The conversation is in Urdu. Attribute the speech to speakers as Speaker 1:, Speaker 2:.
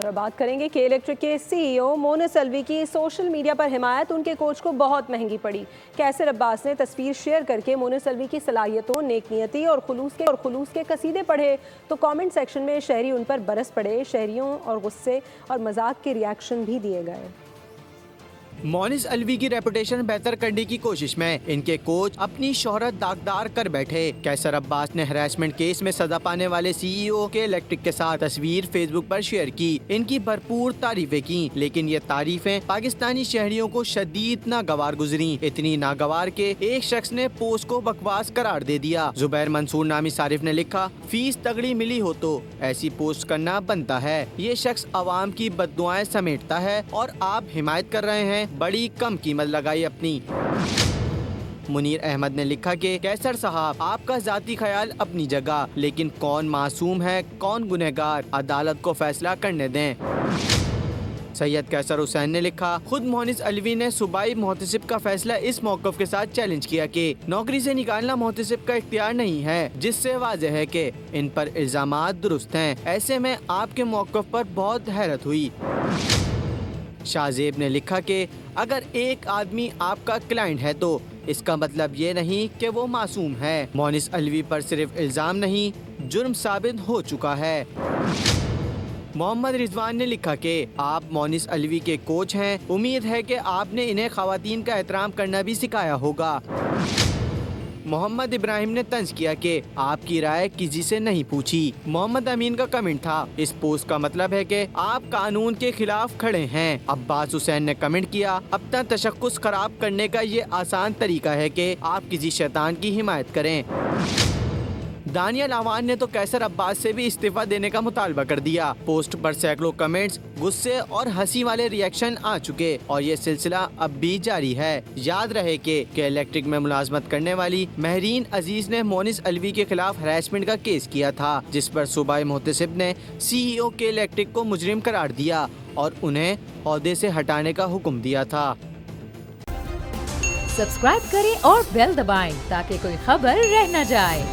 Speaker 1: اور بات کریں گے کہ الیکٹرک کے سی ای او مونس الوی کی سوشل میڈیا پر حمایت ان کے کوچ کو بہت مہنگی پڑی۔ کیسر عباس نے تصویر شیئر کر کے مونس الوی کی صلاحیتوں، نیک نیتی اور خلوص کے قصیدے پڑھے تو کامنٹ سیکشن میں شہری ان پر برس پڑے۔ شہریوں اور غصے اور مذاق کے ریاکشن بھی دیے گئے۔
Speaker 2: مونس الوی کی ریپوٹیشن بہتر کرنے کی کوشش میں ان کے کوچ اپنی شہرت داغدار کر بیٹھے۔ کیسر عباس نے ہراسمنٹ کیس میں سزا پانے والے سی ای او کے الیکٹرک کے ساتھ تصویر فیس بک پر شیئر کی، ان کی بھرپور تعریفیں کی، لیکن یہ تعریفیں پاکستانی شہریوں کو شدید ناگوار گزریں، اتنی ناگوار کہ ایک شخص نے پوسٹ کو بکواس قرار دے دیا۔ زبیر منصور نامی صارف نے لکھا، فیس تگڑی ملی ہو تو ایسی پوسٹ کرنا بنتا ہے۔ یہ شخص عوام کی بددعائیں سمیٹتا ہے اور آپ حمایت کر رہے ہیں، بڑی کم قیمت لگائی اپنی۔ منیر احمد نے لکھا کہ کیسر صاحب، آپ کا ذاتی خیال اپنی جگہ، لیکن کون معصوم ہے کون گنہگار، عدالت کو فیصلہ کرنے دیں۔ سید کیسر حسین نے لکھا، خود مونس الوی نے صوبائی محتسب کا فیصلہ اس موقف کے ساتھ چیلنج کیا کہ نوکری سے نکالنا محتسب کا اختیار نہیں ہے، جس سے واضح ہے کہ ان پر الزامات درست ہیں۔ ایسے میں آپ کے موقف پر بہت حیرت ہوئی۔ شاہ زیب نے لکھا کہ اگر ایک آدمی آپ کا کلائنٹ ہے تو اس کا مطلب یہ نہیں کہ وہ معصوم ہے۔ مونس الوی پر صرف الزام نہیں، جرم ثابت ہو چکا ہے۔ محمد رضوان نے لکھا کہ آپ مونس الوی کے کوچ ہیں، امید ہے کہ آپ نے انہیں خواتین کا احترام کرنا بھی سکھایا ہوگا۔ محمد ابراہیم نے طنز کیا کہ آپ کی رائے کسی سے نہیں پوچھی۔ محمد امین کا کمنٹ تھا، اس پوسٹ کا مطلب ہے کہ آپ قانون کے خلاف کھڑے ہیں۔ عباس حسین نے کمنٹ کیا، اپنا تشخص خراب کرنے کا یہ آسان طریقہ ہے کہ آپ کسی شیطان کی حمایت کریں۔ دانیال آوان نے تو کیسر عباس سے بھی استعفیٰ دینے کا مطالبہ کر دیا۔ پوسٹ پر سینکڑوں کمنٹس، غصے اور ہنسی والے ریاکشن آ چکے اور یہ سلسلہ اب بھی جاری ہے۔ یاد رہے کہ الیکٹرک میں ملازمت کرنے والی مہرین عزیز نے مونس الوی کے خلاف ہراسمنٹ کا کیس کیا تھا، جس پر صوبائی محتسب نے سی ای او کے الیکٹرک کو مجرم قرار دیا اور انہیں عہدے سے ہٹانے کا حکم دیا تھا۔
Speaker 3: سبسکرائب کریں اور بیل دبائیں تاکہ کوئی خبر رہ نہ جائے۔